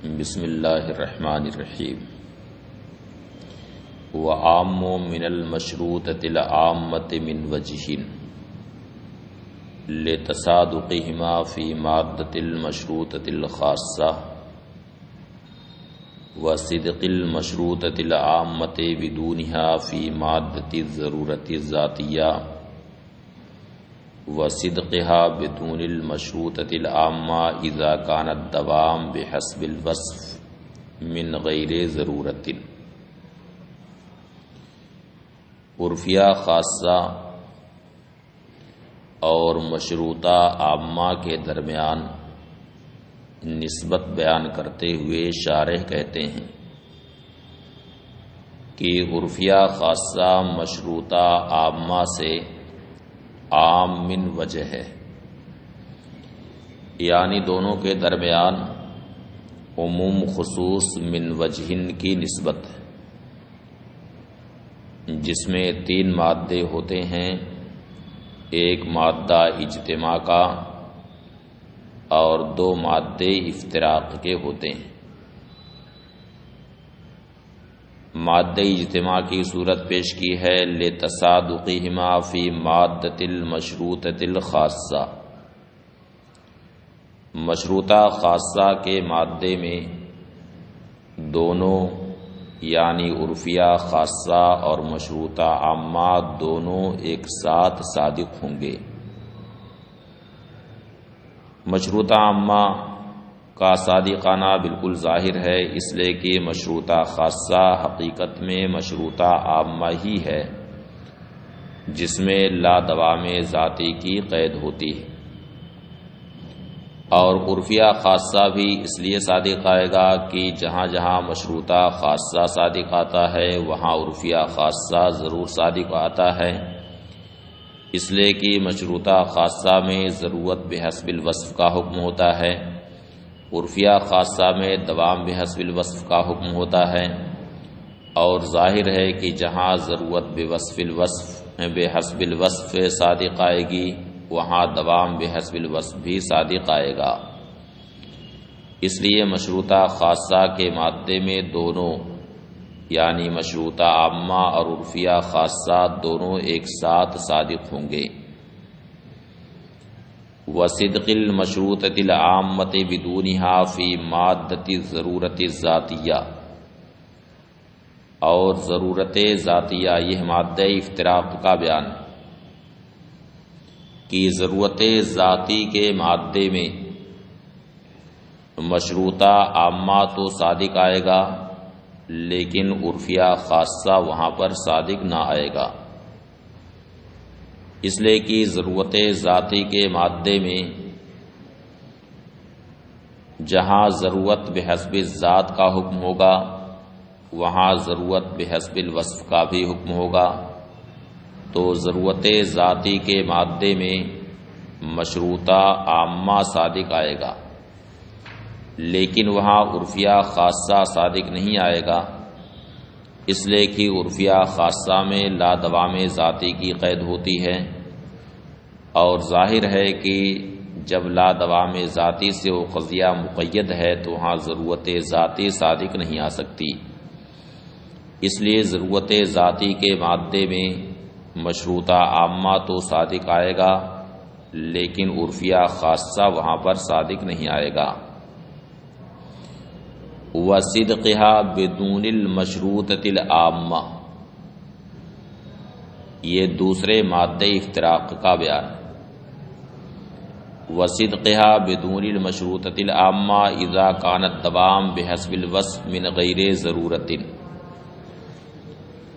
بسم اللہ الرحمن الرحیم وعام من المشروطۃ العامۃ من وجہ لتصادقہما فی مادۃ المشروطۃ الخاصہ وصدق المشروطۃ العامۃ بدونہا فی مادۃ الضرورۃ الذاتیہ وصدقها بدون المشروطۃ العامہ اذا کان الدوام بحسب الوصف من غیر ضرورت۔ عرفیہ خاصہ اور مشروطہ عامہ کے درمیان نسبت بیان کرتے ہوئے شارح کہتے ہیں کہ عرفیہ خاصہ مشروطہ عامہ سے عام من وجہ ہے، یعنی دونوں کے درمیان عموم خصوص من وجہن کی نسبت ہے، جس میں 3 مادے ہوتے ہیں، ایک مادہ اجتماع کا اور 2 مادے افتراق کے ہوتے ہیں۔ مادہ اجتماع کی صورت پیش کی ہے لتصادقہما فی مادۃ المشروطۃ الخاصہ، مشروطہ خاصہ کے مادے میں دونوں یعنی عرفیہ خاصہ اور مشروطہ عامہ دونوں ایک ساتھ صادق ہوں گے۔ مشروطہ عامہ کا صادقانہ بالکل ظاہر ہے، اس لیے کہ مشروطہ خاصہ حقیقت میں مشروطہ عامہ ہی ہے، جس میں لا دوام ذاتی کی قید ہوتی ہے، اور عرفیہ خاصہ بھی اس لیے صادق آئے گا کہ جہاں جہاں مشروطہ خاصہ صادق آتا ہے وہاں عرفیہ خاصہ ضرور صادق آتا ہے، اس لیے کہ مشروطہ خاصہ میں ضرورت بحسب الوصف کا حکم ہوتا ہے، عرفیہ خاصہ میں دوام بحسب الوصف کا حکم ہوتا ہے، اور ظاہر ہے کہ جہاں ضرورت بحسب الوصف صادق آئے گی وہاں دوام بحسب الوصف بھی صادق آئے گا۔ اس لیے مشروطہ خاصہ کے مادے میں دونوں یعنی مشروطہ عامہ اور عرفیہ خاصہ دونوں ایک ساتھ صادق ہوں گے۔ وصدق المشروطۃ العامۃ بدونہا فی مادۃ الضرورۃ الذاتیہ، اور ضرورت ذاتیہ یہ مادہ افتراق کا بیان کہ ضرورت ذاتی کے مادے میں مشروطہ عامہ تو صادق آئے گا لیکن عرفیہ خاصہ وہاں پر صادق نہ آئے گا، اس لیے کہ ضرورت ذاتی کے مادے میں جہاں ضرورت بحسب الذات کا حکم ہوگا وہاں ضرورت بحسب الوصف کا بھی حکم ہوگا، تو ضرورت ذاتی کے مادے میں مشروطہ عامہ صادق آئے گا لیکن وہاں عرفیہ خاصہ صادق نہیں آئے گا، اس لیے کہ عرفیہ خاصہ میں لا دوام ذاتی کی قید ہوتی ہے، اور ظاہر ہے کہ جب لا دوام ذاتی سے وہ قضیہ مقید ہے تو وہاں ضرورت ذاتی صادق نہیں آ سکتی، اس لیے ضرورت ذاتی کے مادے میں مشروطہ عامہ تو صادق آئے گا لیکن عرفیہ خاصہ وہاں پر صادق نہیں آئے گا۔ وصدقها بدون المشروطۃ العامہ، یہ دوسرے مادہ افتراق کا بیان۔ وصدقها بدون المشروطۃ العامہ اذا کان الدوام بحسب الوصف من غیر ضرورت،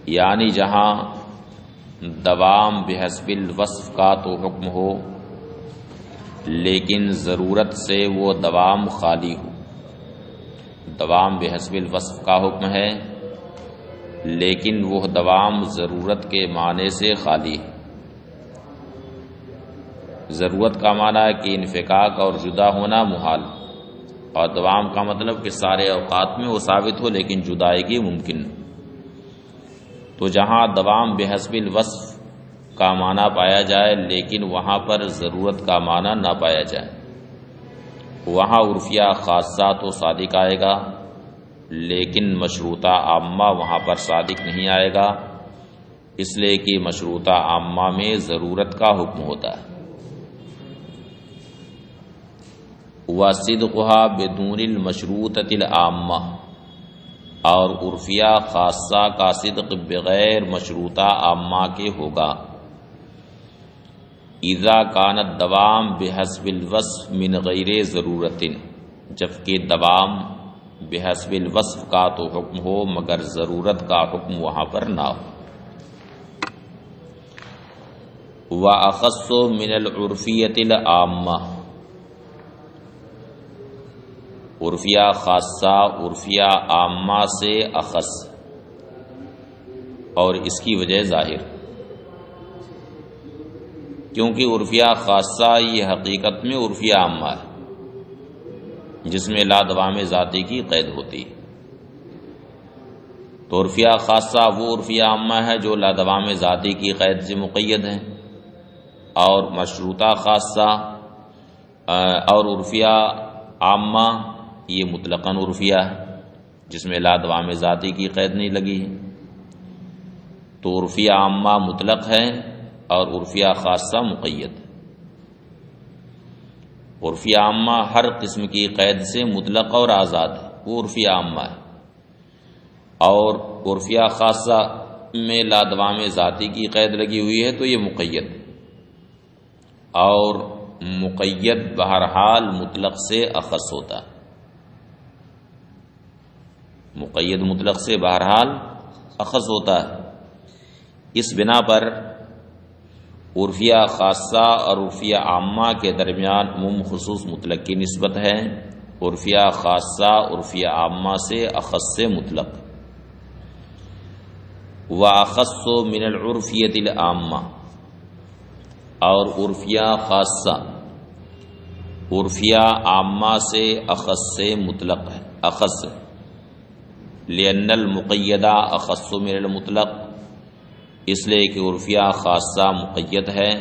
یعنی جہاں دوام بحسب الوصف کا تو حکم ہو لیکن ضرورت سے وہ دوام خالی ہو، دوام بحسب الوصف کا حکم ہے لیکن وہ دوام ضرورت کے معنی سے خالی ہے۔ ضرورت کا معنی ہے کہ انفکاک اور جدا ہونا محال، اور دوام کا مطلب کہ سارے اوقات میں وہ ثابت ہو لیکن جدائیگی ممکن۔ تو جہاں دوام بحسب الوصف کا معنی پایا جائے لیکن وہاں پر ضرورت کا معنی نہ پایا جائے، وہاں عرفیہ خاصہ تو صادق آئے گا، لیکن مشروطہ عامہ وہاں پر صادق نہیں آئے گا، اس لیے کہ مشروطہ عامہ میں ضرورت کا حکم ہوتا ہے۔ وَصِدْقُهَا بِدُونِ الْمَشْرُوطَةِ الْعَامَّةِ، اور عرفیہ خاصہ کا صدق بغیر مشروطہ عامہ کے ہوگا۔ اذا کان الدوام بحسب الوصف من غیر ضرورت، جبکہ دوام بحسب الوصف کا تو حکم ہو مگر ضرورت کا حکم وہاں پر نہ ہو۔ وَأَخَصُّ مِنَ الْعُرْفِيَّةِ الْعَامَّةِ، عرفیہ خاصہ عرفیہ عامہ سے اخص، اور اس کی وجہ ظاہر، کیونکہ عرفیہ خاصہ یہ حقیقت میں عرفیہ عامہ ہے جس میں لا دوام ذاتی کی قید ہوتی ہے۔ تو عرفیہ خاصہ وہ عرفیہ عامہ ہے جو لا دوام ذاتی کی قید سے مقید ہے، اور مشروطہ خاصہ اور عرفیہ عامہ یہ مطلقاً عرفیہ ہے جس میں لا دوام ذاتی کی قید نہیں لگی ہے۔ تو عرفیہ عامہ مطلق ہے اور عرفیہ خاصہ مقید ہے۔ عرفیہ عامہ ہر قسم کی قید سے مطلق اور آزاد ہے، وہ عرفیہ عامہ ہے، اور عرفیہ خاصہ میں لا دوام ذاتی کی قید لگی ہوئی ہے تو یہ مقید ہے، اور مقید بہرحال مطلق سے اخص ہوتا ہے۔ مقید مطلق سے بہرحال اخص ہوتا ہے۔ اس بنا پر عرفیہ خاصہ اور عرفیہ عامہ کے درمیان عموم خصوص مطلق کی نسبت ہے۔ عرفیہ خاصہ عرفیہ عامہ سے اخص سے مطلق۔ وَأَخَصُّ مِنَ الْعُرْفِيَّةِ الْعَامَّةِ، اور عرفیہ خاصہ عرفیہ عامہ سے اخص سے مطلق ہے، اخص ہے۔ لِأَنَّ الْمُقَيَّدَ أَخَصُّ مِنَ الْمُطْلَقِ، اس لیے کہ عرفیہ خاصہ مقید ہے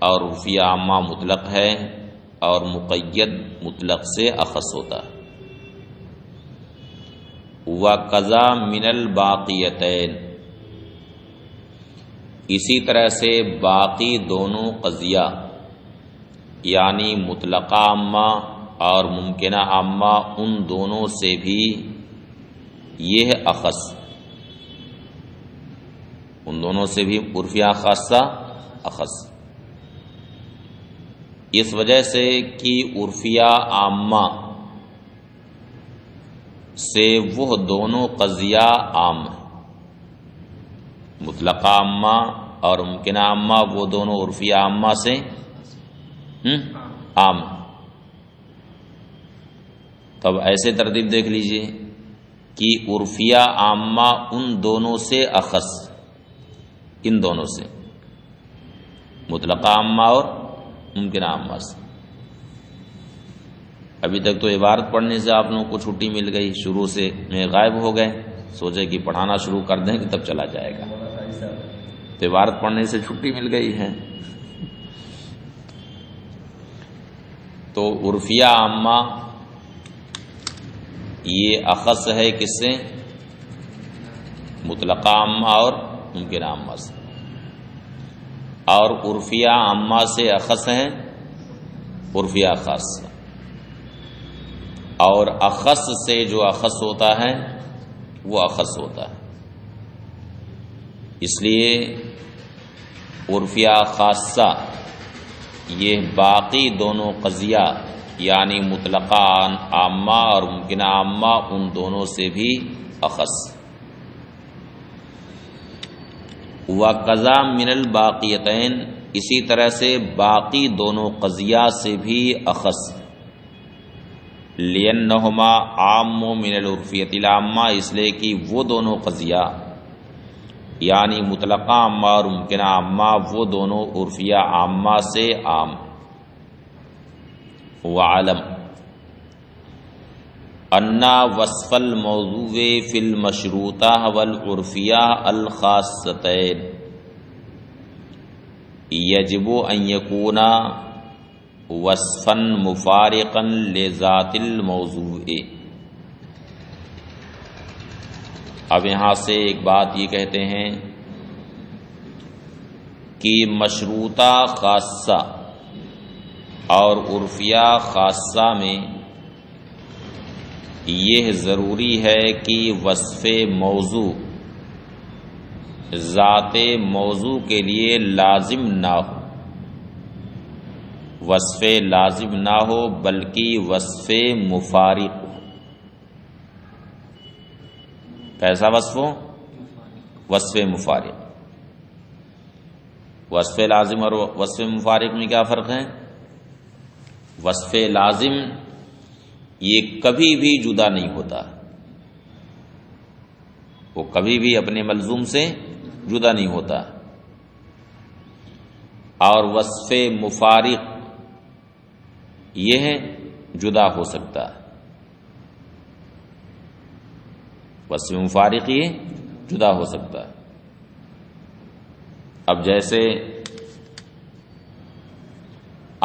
اور عرفیہ عامہ مطلق ہے، اور مقید مطلق سے اخص ہوتا ہے۔ وَقَضَى مِنَ الْبَاقِيَتَيْنِ، اسی طرح سے باقی دونوں قضیہ یعنی مطلقہ عامہ اور ممکنہ عامہ، ان دونوں سے بھی یہ ہے اخص، ان دونوں سے بھی عرفیہ خاصہ اخص، اس وجہ سے کہ عرفیہ عامہ سے وہ دونوں قضیہ عام ہیں، مطلقہ عامہ اور ممکنہ عامہ وہ دونوں عرفیہ عامہ سے عام ہیں۔ تب ایسے ترتیب دیکھ لیجئے کہ عرفیہ عامہ ان دونوں سے اخص، ان دونوں سے، مطلقہ عامہ اور ممکنہ عامہ سے۔ ابھی تک تو عبارت پڑھنے سے آپ لوگوں کو چھٹی مل گئی، شروع سے میں غائب ہو گئے، سوچے کہ پڑھانا شروع کر دیں کہ تب چلا جائے گا، تو عبارت پڑھنے سے چھٹی مل گئی ہے۔ تو عرفیہ عامہ یہ اخص ہے کس سے؟ مطلقہ عامہ اور ممکنہ عامہ سے، اور عرفیہ عامہ سے اخص ہے عرفیہ خاصہ، اور اخص سے جو اخص ہوتا ہے وہ اخص ہوتا ہے۔ اس لیے عرفیہ خاصہ یہ باقی دونوں قضیہ یعنی مطلقہ عامہ اور ممکنہ عامہ ان دونوں سے بھی اخص۔ وَقَضَى مِنَ الْبَاقِيَتَيْنِ، اسی طرح سے باقی دونوں قضیہ سے بھی اخص، لِأَنَّهُمَا عَامٌ مِنَ الْعُرْفِيَّةِ الْعَامَّةِ، اس لیے کہ وہ دونوں قضیہ یعنی مطلقہ عامہ اور ممکنہ عامہ وہ دونوں عرفیہ عامہ سے عام۔ وَعَلَمْ أَنَّ وَصْفَ الْمَوْضُوعِ فِي الْمَشْرُوطَةِ وَالْعُرْفِيَّةِ الْخَاصَّتَيْنِ يَجِبُ أَنْ يَكُونَ وصفا مفارقا لذات الموضوع۔ اب یہاں سے ایک بات یہ کہتے ہیں کہ مشروطہ خاصہ اور عرفیہ خاصہ میں یہ ضروری ہے کہ وصف موضوع ذات موضوع کے لیے لازم نہ ہو، وصف لازم نہ ہو بلکہ وصف مفارق ہو۔ کیسا وصف ہو؟ وصف مفارق۔ وصف لازم اور وصف مفارق میں کیا فرق ہے؟ وصف لازم یہ کبھی بھی جدا نہیں ہوتا، وہ کبھی بھی اپنے ملزوم سے جدا نہیں ہوتا، اور وصف مفارق یہ ہے جدا ہو سکتا ہے۔ وصف مفارق یہ جدا ہو سکتا ہے۔ اب جیسے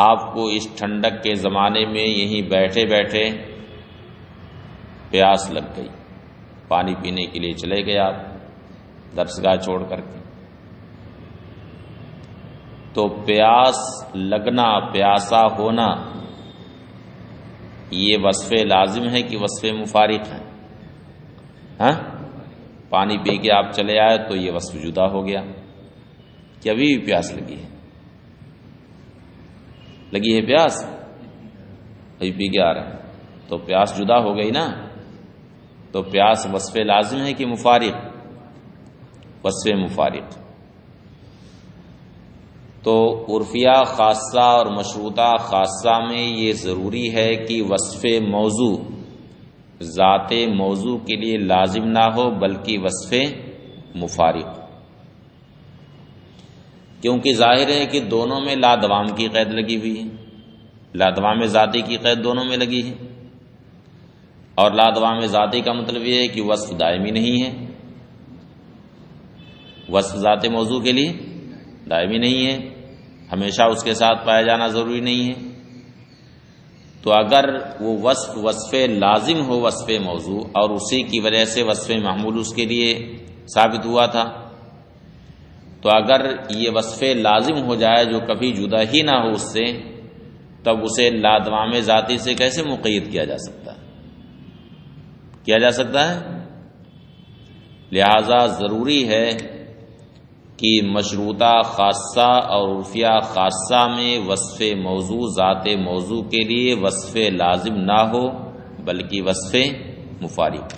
آپ کو اس ٹھنڈک کے زمانے میں یہیں بیٹھے بیٹھے پیاس لگ گئی، پانی پینے کے لیے چلے گئے آپ درسگاہ چھوڑ کر کے، تو پیاس لگنا، پیاسا ہونا، یہ وصف لازم ہے کہ وصف مفارق ہے؟ ہاں، پانی پی کے آپ چلے آئے تو یہ وصف جدا ہو گیا کہ ابھی بھی پیاس لگی ہے، لگی ہے پیاس، ابھی پی کے آ رہا ہے، تو پیاس جدا ہو گئی نا۔ تو پیاس وصف لازم ہے کہ مفارق؟ وصف مفارق۔ تو عرفیہ خاصہ اور مشروطہ خاصہ میں یہ ضروری ہے کہ وصف موضوع ذات موضوع کے لیے لازم نہ ہو بلکہ وصف مفارق، کیونکہ ظاہر ہے کہ دونوں میں لادوام کی قید لگی ہوئی ہے، لادوام ذاتی کی قید دونوں میں لگی ہے، اور لادوام ذاتی کا مطلب یہ ہے کہ وصف دائمی نہیں ہے، وصف ذات موضوع کے لیے دائمی نہیں ہے، ہمیشہ اس کے ساتھ پایا جانا ضروری نہیں ہے۔ تو اگر وہ وصف لازم ہو وصف موضوع، اور اسی کی وجہ سے وصف محمول اس کے لیے ثابت ہوا تھا، تو اگر یہ وصف لازم ہو جائے جو کبھی جدا ہی نہ ہو اس سے، تب اسے لادوام ذاتی سے کیسے مقید کیا جا سکتا ہے؟ کیا جا سکتا ہے؟ لہذا ضروری ہے کہ مشروطہ خاصہ اور عرفیہ خاصہ میں وصف موضوع ذات موضوع کے لیے وصف لازم نہ ہو بلکہ وصف مفارق۔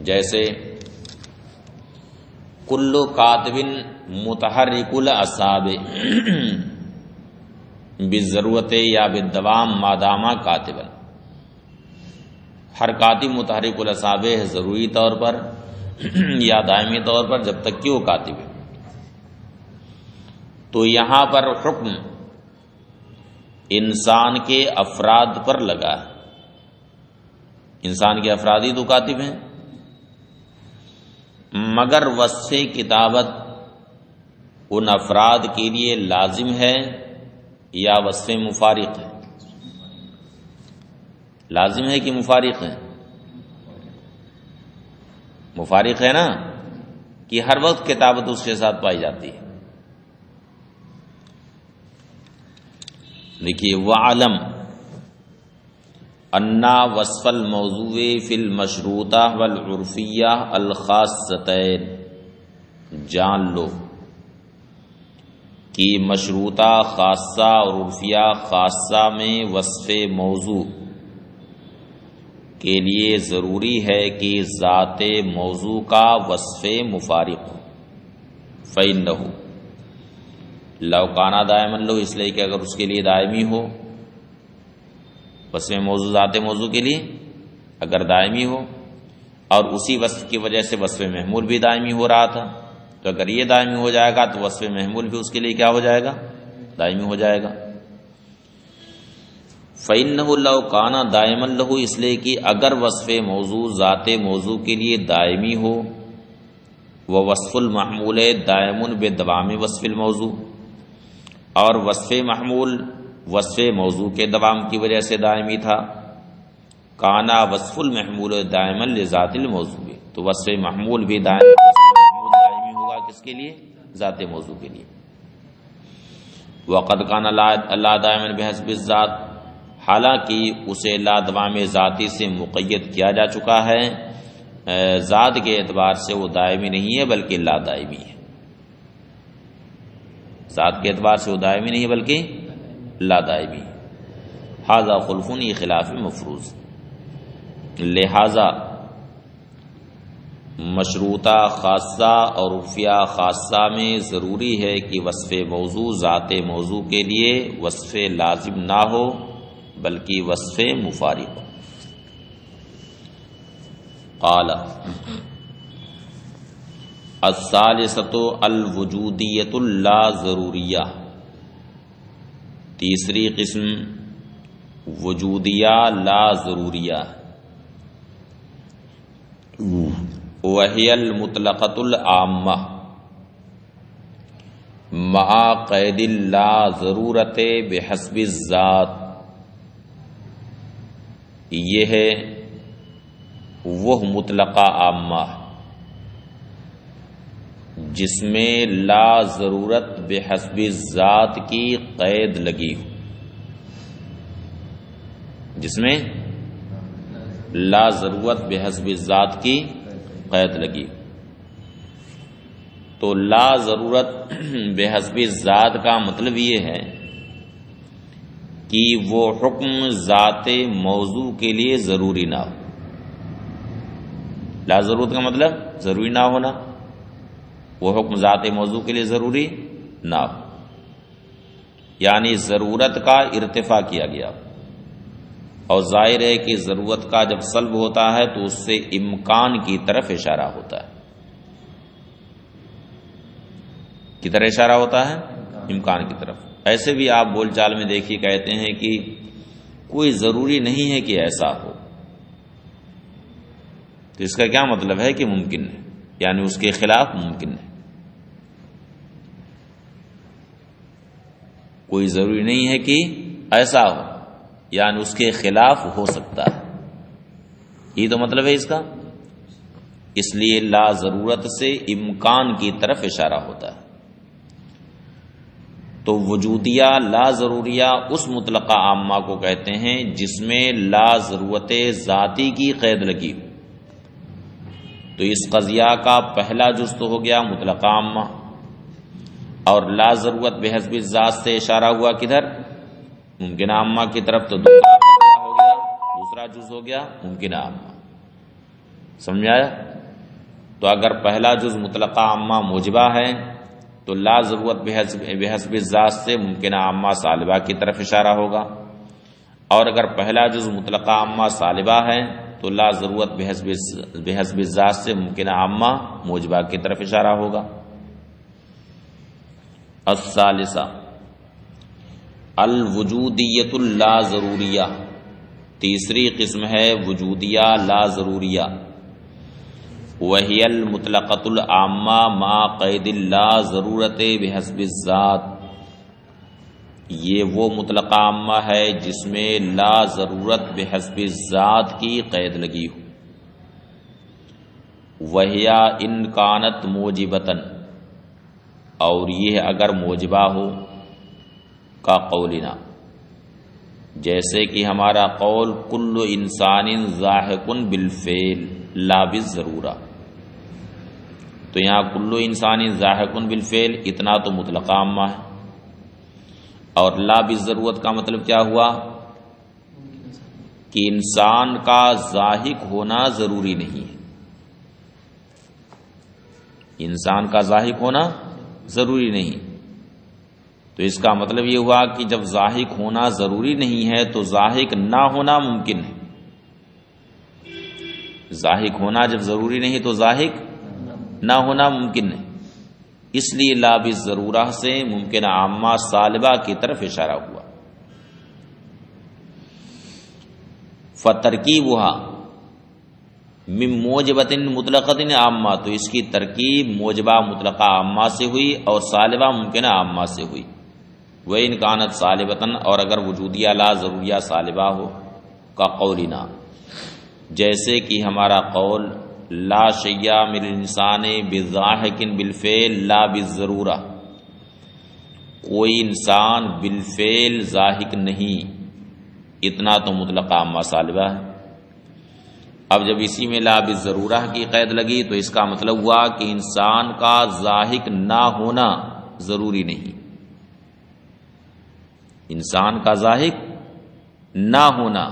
جیسے کل کاتب متحرک الاعصاب بالضرورت یا بالدوام ما دام کاتبا، ہر کاتب متحرک الاعصاب ہے ضروری طور پر یا دائمی طور پر جب تک کہ وہ کاتب ہے۔ تو یہاں پر حکم انسان کے افراد پر لگا ہے، انسان کے افراد ہی تو کاتب ہیں، مگر وصف کتابت ان افراد کے لیے لازم ہے یا وصف مفارق ہے؟ لازم ہے کہ مفارق ہے؟ مفارق ہے نا، کہ ہر وقت کتابت اس کے ساتھ پائی جاتی ہے۔ دیکھیے وَعَلَمْ أَنَّ وصف الموضوع فی المشروطہ والعرفیہ الخاصتین، جان لو کہ مشروطہ خاصہ اور عرفیہ خاصہ میں وصف موضوع کے لیے ضروری ہے کہ ذات موضوع کا وصف مفارق ہو۔ فَإِنَّهُ لَوْ كَانَ دَائِمًا لَهُ، اس لیے کہ اگر اس کے لیے دائمی ہو، وصف موضوع ذات موضوع کے لیے اگر دائمی ہو، اور اسی وصف کی وجہ سے وصف محمول بھی دائمی ہو رہا تھا، تو اگر یہ دائمی ہو جائے گا تو وصف محمول بھی اس کے لیے کیا ہو جائے گا؟ دائمی ہو جائے گا۔ فَإِنَّهُ لَوْ كَانَ دَائِمًا لَهُ، اس لیے کہ اگر وصف موضوع ذات موضوع کے لیے دائمی ہو، وَوَصْفُ الْمَحْمُولِ دَائِمٌ بِدَوَامِ وَصْفِ الْمَوْضُوع، اور وصف محمول وصف موضوع کے دوام کی وجہ سے دائمی تھا. کانا وصف المحمول دائما لذات الموضوع، تو وصف محمول بھی دائمی ہوگا کس کے لیے؟ ذات موضوع کے لیے. وقد کان لا دائما بحسب الذات، حالانکہ اسے لا دوام ذاتی سے مقید کیا جا چکا ہے، ذات کے اعتبار سے وہ دائمی نہیں ہے بلکہ لا دائمی ہے. ذات کے اعتبار سے وہ دائمی نہیں ہے بلکہ لا دائمی. ھذا خلف، یہ خلاف مفروض. لہذا مشروطہ خاصہ اور عرفیہ خاصہ میں ضروری ہے کہ وصف موضوع ذات موضوع کے لیے وصف لازم نہ ہو بلکہ وصف مفارق ہو. قال الثالثۃ الوجودیۃ اللا ضروریہ، تیسری قسم وجودیہ لا ضروریہ. وہی المطلقۃ العامہ مع قید لا ضرورت بحسب الذات، یہ ہے وہ مطلقہ عامہ جس میں لا ضرورت بحسب الذات کی قید لگی ہو، جس میں لا ضرورت بحسب الذات کی قید لگی. تو لا ضرورت بحسب الذات کا مطلب یہ ہے کہ وہ حکم ذات موضوع کے لیے ضروری نہ ہو. لا ضرورت کا مطلب ضروری نہ ہونا، وہ حکم ذات موضوع کے لیے ضروری نہ ہو، یعنی ضرورت کا ارتفاع کیا گیا. اور ظاہر ہے کہ ضرورت کا جب سلب ہوتا ہے تو اس سے امکان کی طرف اشارہ ہوتا ہے. کی طرح اشارہ ہوتا ہے؟ امکان کی طرف. ایسے بھی آپ بول چال میں دیکھیے کہتے ہیں کہ کوئی ضروری نہیں ہے کہ ایسا ہو، تو اس کا کیا مطلب ہے کہ ممکن ہے، یعنی اس کے خلاف ممکن ہے. کوئی ضروری نہیں ہے کہ ایسا ہو، یعنی اس کے خلاف ہو سکتا ہے. یہ تو مطلب ہے اس کا. اس لیے لا ضرورت سے امکان کی طرف اشارہ ہوتا ہے. تو وجودیہ لا ضروریہ اس مطلقہ عامہ کو کہتے ہیں جس میں لا ضرورت ذاتی کی قید لگی ہو. تو اس قضیہ کا پہلا جز تو ہو گیا مطلقہ عامہ، اور لا ضرورت بحسب الذات سے اشارہ ہوا کدھر؟ ممکنہ عامہ کی طرف. تو دوسرا قضیہ ہو گیا، دوسرا جز ہو گیا ممکنہ عامہ. سمجھایا؟ تو اگر پہلا جز مطلقہ عامہ موجبہ ہے تو لا ضرورت بحسب الذات سے ممکنہ عامہ سالبہ کی طرف اشارہ ہوگا، اور اگر پہلا جز مطلقہ عامہ سالبہ ہے تو لا ضرورت بحسب الذات سے ممکنہ عامہ موجبہ کی طرف اشارہ ہوگا. الثالثہ الوجودیۃ اللا ضروریہ، تیسری قسم ہے وجودیہ لا ضروریہ. وہی المطلقۃ العامہ مع قید لا ضرورت بحسب الذات، یہ وہ مطلقہ عامہ ہے جس میں لا ضرورت بحسب الذات کی قید لگی ہو. وہیا ان کانت موجبتن، اور یہ اگر موجبہ ہو، کا قولنا، جیسے کہ ہمارا قول کل انسان ذاہق بالفعل لا بالضرورہ. تو یہاں کل انسان ذاہق بالفعل اتنا تو مطلقہ عامہ ہے، اور لا بالضرورت کا مطلب کیا ہوا کہ انسان کا ذاہق ہونا ضروری نہیں ہے. انسان کا ذاہق ہونا ضروری نہیں. تو اس کا مطلب یہ ہوا کہ جب ذاہق ہونا ضروری نہیں ہے تو ذاہق نہ ہونا ممکن ہے. ذاہق ہونا جب ضروری نہیں تو ذاہق نہ ہونا ممکن ہے. اس لیے لا بالضرورہ سے ممکنہ عامہ سالبہ کی طرف اشارہ ہوا. فترکیبها من موجبۃ مطلقۃ عامہ، تو اس کی ترکیب موجبہ مطلقہ عامہ سے ہوئی اور سالبہ ممکنہ عامہ سے ہوئی. وَإِنْ كَانَتْ صَالِبَةً، اور اگر وجودیہ لا ضروریہ صالبہ ہو، کا قولنا، جیسے کہ ہمارا قول لا شیء من الانسان بضاحک بالفعل لا بالضرورہ، کوئی انسان بالفعل ضاحک نہیں، اتنا تو مطلق عامہ صالبہ ہے۔ اب جب اسی میں لا بالضرورہ کی قید لگی تو اس کا مطلب ہوا کہ انسان کا ضاحک نہ ہونا ضروری نہیں، انسان کا ضاحک نہ ہونا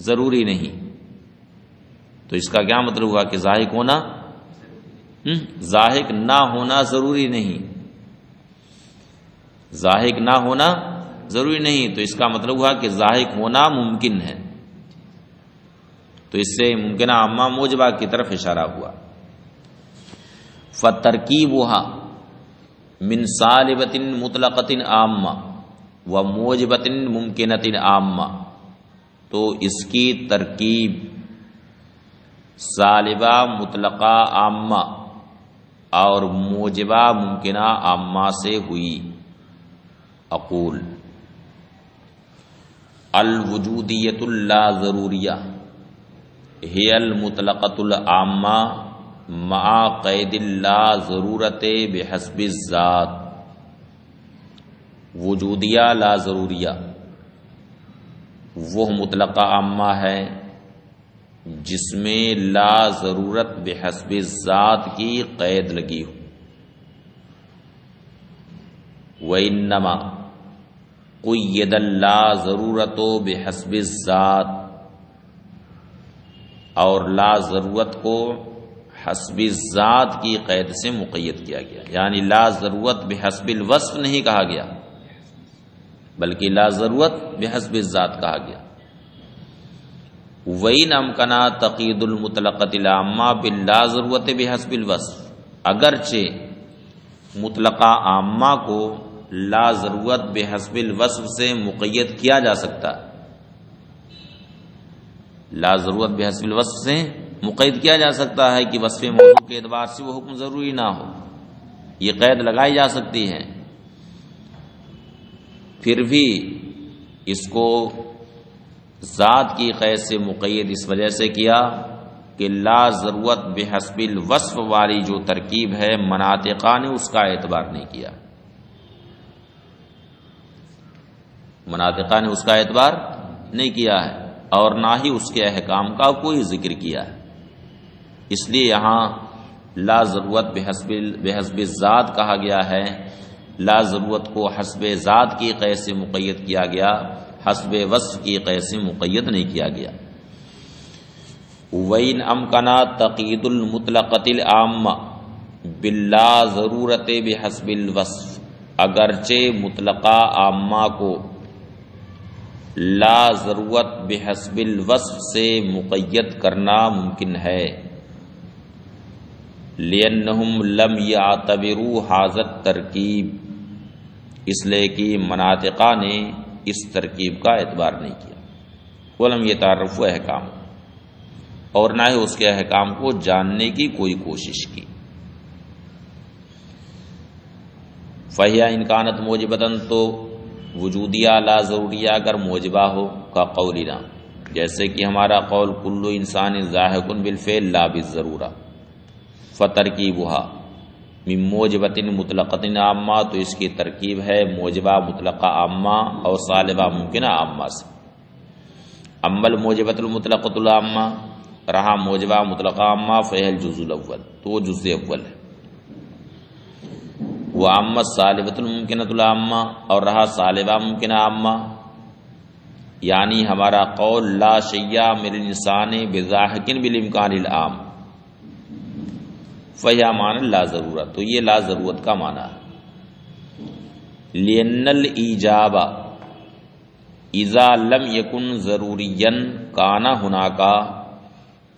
ضروری نہیں۔ تو اس کا کیا مطلب ہوا کہ ضاحک ہونا ضاحک نہ ہونا ضروری نہیں، ضاحک نہ ہونا ضروری نہیں، تو اس کا مطلب ہوا کہ ضاحک ہونا ممکن ہے۔ تو اس سے ممکنہ عامہ موجبہ کی طرف اشارہ ہوا۔ فَتَرْکِیبُهَا مِنْ صَالِبَةٍ مُطْلَقَةٍ عَامَّةٍ وَمُوجِبَةٍ مُمْکِنَةٍ عَامَّةٍ، تو اس کی ترکیب صالبہ مطلقہ عامہ اور موجبہ ممکنہ عامہ سے ہوئی۔ اقول الوجودیۃ اللا ضروریہ ہی المطلقۃ العامہ مع قید اللا ضرورت بحسب الذات۔ وجودیہ لا ضروریہ وہ مطلقہ عامہ ہے جس میں لا ضرورت بحسب الذات کی قید لگی ہو۔ وَإِنَّمَا قُيِّدَ اللا ضرورت بحسب الذات، اور لا ضرورت کو حسب ذات کی قید سے مقید کیا گیا، یعنی لا ضرورت بحسب الوصف نہیں کہا گیا بلکہ لا ضرورت بحسب الذات کہا گیا۔ وَإِنْ أَمْكَنَ تَقِييدُ الْمُطْلَقَةِ الْعَامَّةِ بِاللَّا ضَرُورَةِ بِحَسْبِ الْوَصْفِ، اگرچہ مطلقہ عامہ کو لا ضرورت بحسب الوصف سے مقید کیا جا سکتا ہے، لا ضرورت بحسب الوصف سے مقید کیا جا سکتا ہے کہ وصف موضوع کے اعتبار سے وہ حکم ضروری نہ ہو، یہ قید لگائی جا سکتی ہے، پھر بھی اس کو ذات کی قید سے مقید اس وجہ سے کیا کہ لا ضرورت بحسب الوصف والی جو ترکیب ہے مناطقہ نے اس کا اعتبار نہیں کیا، مناطقہ نے اس کا اعتبار نہیں کیا ہے اور نہ ہی اس کے احکام کا کوئی ذکر کیا ہے، اس لیے یہاں لا ضرورت بحسب الذات کہا گیا ہے، لا ضرورت کو حسب ذات کی قید سے مقید کیا گیا، حسب وصف کی قید سے مقید نہیں کیا گیا۔ وَإِنْ أَمْكَنَ تَقِييدُ الْمُطْلَقَةِ الْعَامَّةِ بِاللَّا ضَرُورَةِ بِحَسْبِ الْوَصْفِ، اگرچہ مطلقہ عامہ کو لا ضرورت بحسب الوصف سے مقید کرنا ممکن ہے، لِأَنَّهُمْ لَمْ يَعْتَبِرُوا هَذَا التَّرْكِيبَ، اس لیے کہ مناطقہ نے اس ترکیب کا اعتبار نہیں کیا، وَلَمْ يَتَعَرَّفُوا احکام، اور نہ ہی اس کے احکام کو جاننے کی کوئی کوشش کی۔ فَهِيَ إِنْ كَانَتْ مُوجِبَةً، تو وجودیہ لا ضروریہ اگر موجبہ ہو، کا قولنا، جیسے کہ ہمارا قول کل انسان ضاحک بالفعل لا بالضرورہ، فترکیبها من موجبۃ مطلقۃ عامہ، تو اس کی ترکیب ہے موجبہ مطلقہ عامہ اور صالبہ ممکنہ عامہ سے۔ اما الموجبۃ المطلقۃ العامہ، رہا موجبہ مطلقہ عامہ، فہی الجزء الاول، تو وہ جزء اول ہے۔ وَأَمَّا الصَّالِبَةُ الْمُمْكِنَةُ الْعَامَّةُ، اور رہا صالبہ ممکنہ عامہ، یعنی ہمارا قول لا شیء من الانسان بضاحک بالامکان العام، فہی معنی لا ضرورت، تو یہ لا ضرورت کا معنی ہے۔ لِأَنَّ الْإِيجَابَ اذا لم يكن ضروریًا کان هناك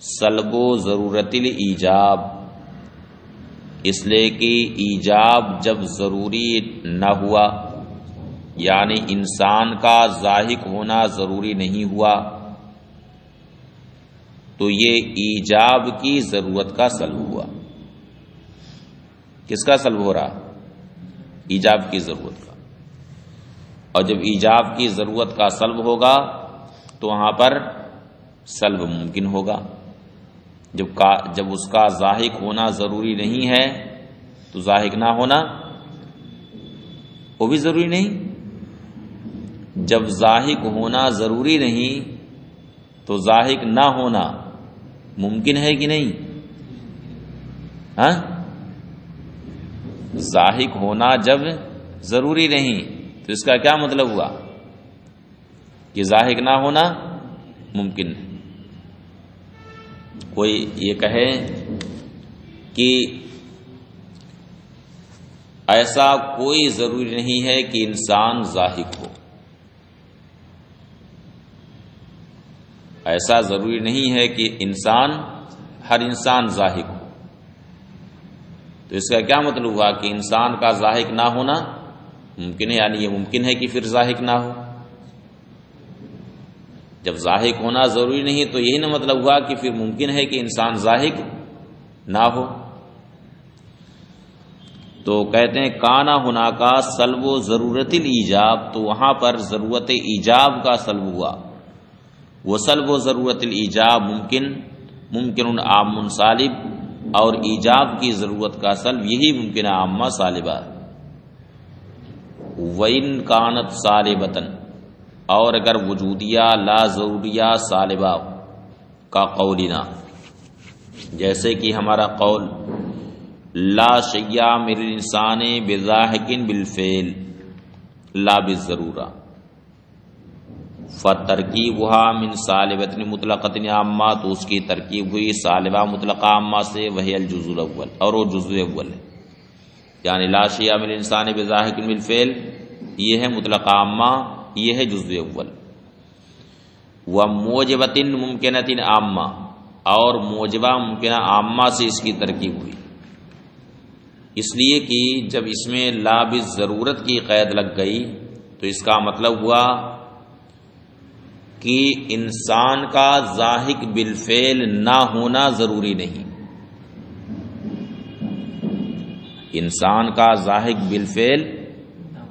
سلب ضرورت الایجاب، اس لیے کہ ایجاب جب ضروری نہ ہوا، یعنی انسان کا ضاحک ہونا ضروری نہیں ہوا، تو یہ ایجاب کی ضرورت کا سلب ہوا۔ کس کا سلب ہو رہا؟ ایجاب کی ضرورت کا۔ اور جب ایجاب کی ضرورت کا سلب ہوگا تو وہاں پر سلب ممکن ہوگا. جب اس کا ذاہق ہونا ضروری نہیں ہے تو ذاہق نہ ہونا وہ بھی ضروری نہیں. جب ذاہق ہونا ضروری نہیں تو ذاہق نہ ہونا ممکن ہے کہ نہیں؟ ہاں، ذاہق ہونا جب ضروری نہیں تو اس کا کیا مطلب ہوا کہ ذاہق نہ ہونا ممکن ہے. کوئی یہ کہے کہ ایسا کوئی ضروری نہیں ہے کہ انسان ذاہق ہو، ایسا ضروری نہیں ہے کہ ہر انسان ذاہق ہو. تو اس کا کیا مطلب ہوا کہ انسان کا ذاہق نہ ہونا ممکن ہے، یعنی یہ ممکن ہے کہ پھر ذاہق نہ ہو. جب ذاہق ہونا ضروری نہیں تو یہی نہ مطلب ہوا کہ پھر ممکن ہے کہ انسان ذاہق نہ ہو. تو کہتے ہیں کانا ہونا کا سلب و ضرورت الایجاب، تو وہاں پر ضرورت ایجاب کا سلب ہوا. وہ سلب و ضرورت الایجاب ممکن عام سالب، اور ایجاب کی ضرورت کا سلب یہی ممکن عامہ سالبہ. وَإِن كَانَتْ سالبتن، اور اگر وجودیہ لا ضروریہ سالبہ کا قولنا، جیسے کہ ہمارا قول لا شیء من الانسان بذاہق بالفعل لا بالضرورہ، فترکیبها من سالبۃ مطلقۃ عامہ، تو اس کی ترکیب ہوئی سالبہ مطلقہ عامہ سے، وہی الجزء الاول، اور وہ جزء اول ہے. یعنی لا شیء من الانسان بذاہق بالفعل یہ ہے مطلقہ عامہ، یہ ہے جزء اول. وموجبۃ ممکنۃ عامہ، اور موجبہ ممکنہ عامہ سے اس کی ترکیب ہوئی، اس لیے کہ جب اس میں لا بالضرورت کی قید لگ گئی تو اس کا مطلب ہوا کہ انسان کا ذاہق بالفعل نہ ہونا ضروری نہیں. انسان کا ذاہق بالفعل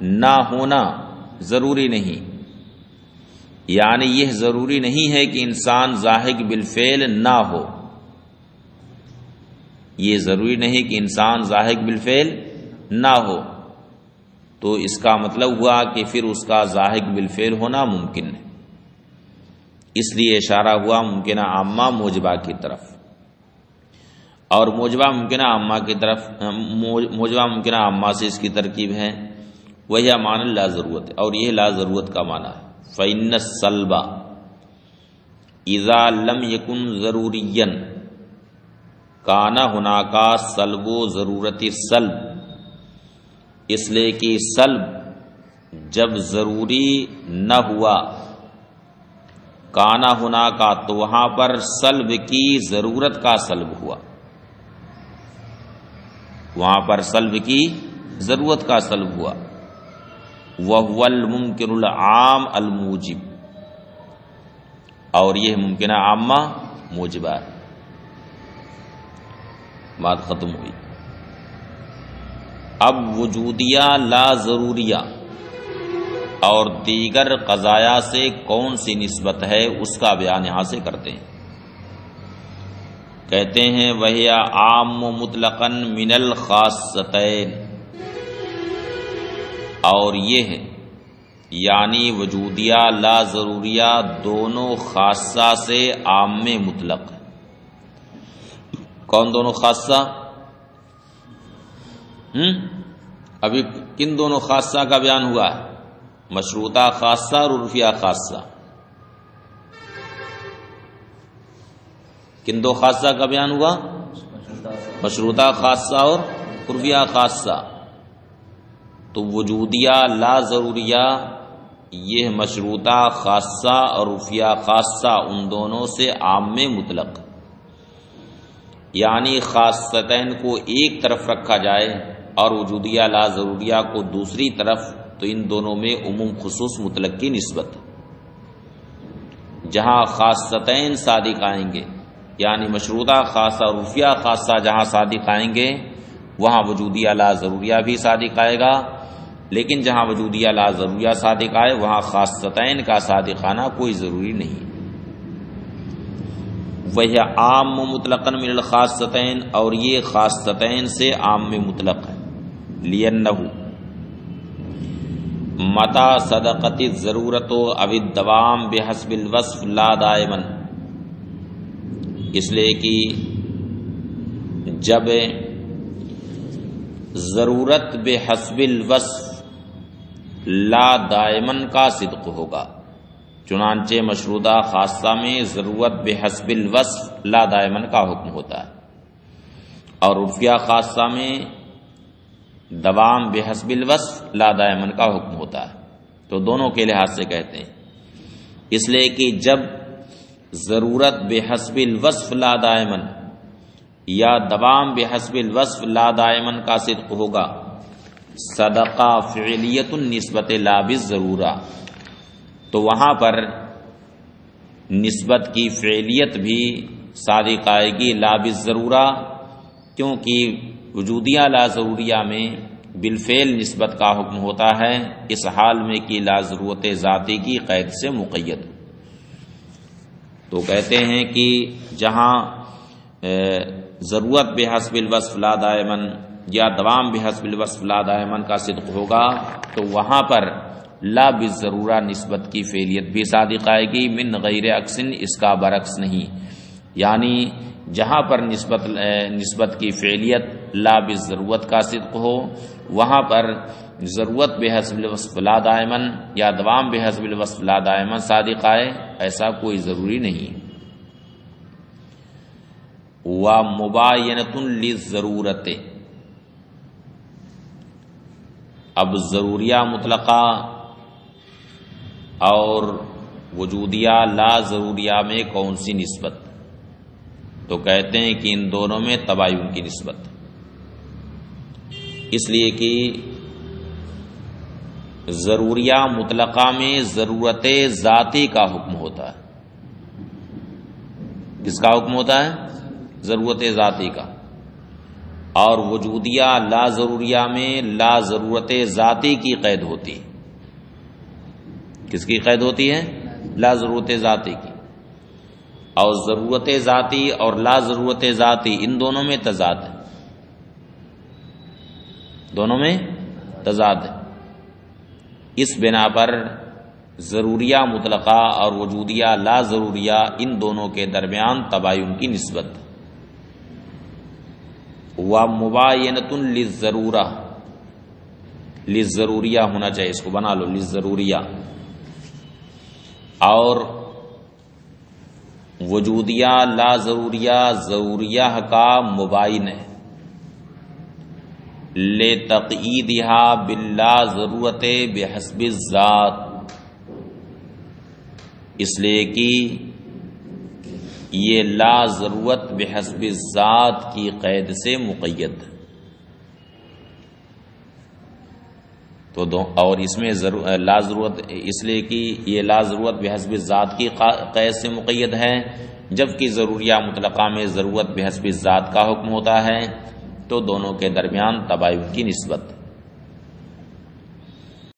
نہ ہونا ضروری نہیں، یعنی یہ ضروری نہیں ہے کہ انسان ذاہق بالفعل نہ ہو. یہ ضروری نہیں کہ انسان ذاہق بالفعل نہ ہو، تو اس کا مطلب ہوا کہ پھر اس کا ذاہق بالفعل ہونا ممکن ہے. اس لیے اشارہ ہوا ممکنہ عامہ موجبہ کی طرف. اور موجبہ ممکنہ عامہ کی طرف، موجبہ ممکنہ عامہ سے اس کی ترکیب ہے، وہی معنی لا ضرورت ہے، اور یہ لا ضرورت کا معنی ہے. فإن السلب اذا لم يكن ضروریا کان هناك سلب ضرورت السلب، اس لیے کہ سلب جب ضروری نہ ہوا، کانا ہونا کا، تو وہاں پر سلب کی ضرورت کا سلب ہوا، وہاں پر سلب کی ضرورت کا سلب ہوا. وَهُوَ الْمُمْكِنُ الْعَامُ الْمُوجِبُ، اور یہ ممکنہ عامہ موجبہ ہے. بات ختم ہوئی. اب وجودیہ لا ضروریہ اور دیگر قضایا سے کون سی نسبت ہے اس کا بیان یہاں سے کرتے ہیں. کہتے ہیں وہی عام مطلقاً من الخاصتین، اور یہ ہے یعنی وجودیہ لا ضروریہ دونوں خاصہ سے عام میں مطلق ہے. کون دونوں خاصہ؟ ابھی کن دونوں خاصہ کا بیان ہوا ہے؟ مشروطہ خاصہ اور عرفیہ خاصہ. کن دو خاصہ کا بیان ہوا؟ مشروطہ خاصہ اور عرفیہ خاصہ. تو وجودیہ لا ضروریہ یہ مشروطہ خاصہ اور عرفیہ خاصہ ان دونوں سے عام میں مطلق، یعنی خاصتین کو ایک طرف رکھا جائے اور وجودیہ لا ضروریہ کو دوسری طرف، تو ان دونوں میں عموم خصوص مطلق کی نسبت. جہاں خاصتین صادق آئیں گے، یعنی مشروطہ خاصہ اور عرفیہ خاصہ جہاں صادق آئیں گے، وہاں وجودیہ لا ضروریہ بھی صادق آئے گا، لیکن جہاں وجودیہ لا ضروریہ صادق آئے وہاں خاصتین کا صادق آنا کوئی ضروری نہیں۔ وہی عام مطلقاً من الخاصتین، اور یہ خاصتین سے عام میں مطلق ہے۔ لِأَنَّهُ متا صدقت الضرورت او الدوام بحسب الوصف لا دائما، اس لیے کہ جب ضرورت بحسب الوصف لا دائمن کا صدق ہوگا، چنانچہ مشروطہ خاصہ میں ضرورت بحسب الوصف لا دائمن کا حکم ہوتا ہے، اور عرفیہ خاصہ میں دوام بحسب الوصف لا دائمن کا حکم ہوتا ہے۔ تو دونوں کے لحاظ سے کہتے ہیں، اس لیے کہ جب ضرورت بحسب الوصف لا دائمن یا دوام بحسب الوصف لا دائمن کا صدق ہوگا، صدقہ فعلیت النسبت لا بالضرورہ، تو وہاں پر نسبت کی فعلیت بھی صادق آئے گی لا بالضرورہ، کیونکہ وجودیہ لا ضروریہ میں بالفعل نسبت کا حکم ہوتا ہے، اس حال میں کہ لا ضرورت ذاتی کی قید سے مقید۔ تو کہتے ہیں کہ جہاں ضرورت بحسب الوصف لا دائمن یا دوام بحسب الوصف لا دائمن کا صدق ہوگا تو وہاں پر لا بالضرورہ نسبت کی فعلیت بھی صادق آئے گی، من غیر عکسن، اس کا برعکس نہیں، یعنی جہاں پر نسبت کی فعلیت لا بالضرورت کا صدق ہو وہاں پر ضرورت بحسب الوصف لا دائمن یا دوام بحسب الوصف لا دائمن صادق آئے، ایسا کوئی ضروری نہیں۔ وَمُبَايَنَةٌ لِلضَّرُورَةِ، اب ضروریہ مطلقہ اور وجودیہ لا ضروریہ میں کون سی نسبت؟ تو کہتے ہیں کہ ان دونوں میں تباین کی نسبت، اس لیے کہ ضروریہ مطلقہ میں ضرورت ذاتی کا حکم ہوتا ہے۔ کس کا حکم ہوتا ہے؟ ضرورت ذاتی کا، اور وجودیہ لا ضروریہ میں لا ضرورت ذاتی کی قید ہوتی ہے۔ کس کی قید ہوتی ہے؟ لا ضرورت ذاتی کی، اور ضرورت ذاتی اور لا ضرورت ذاتی ان دونوں میں تضاد ہے، دونوں میں تضاد ہے۔ اس بنا پر ضروریہ مطلقہ اور وجودیہ لا ضروریہ ان دونوں کے درمیان تباین کی نسبت۔ وَمُبَايَنَةٌ لِلضَّرُورَةِ، لِلضَّرُورِیہ ہونا چاہیے، اس کو بنا لو لِلضَّرُورِیہ، اور وجودیہ لا ضروریہ ضروریہ کا مباین ہے، لِتَقْیِیدِہَا بِاللَّا ضرورت بحسب الذات، اس لیے کہ یہ لا ضرورت بحسب الذات کی قید سے مقید، تو اور اس میں لا ضرورت اس لیے کہ یہ لا ضرورت بحسب الذات کی قید سے مقید ہے، جبکہ ضروریہ مطلقہ میں ضرورت بحسب الذات کا حکم ہوتا ہے، تو دونوں کے درمیان تباین کی نسبت۔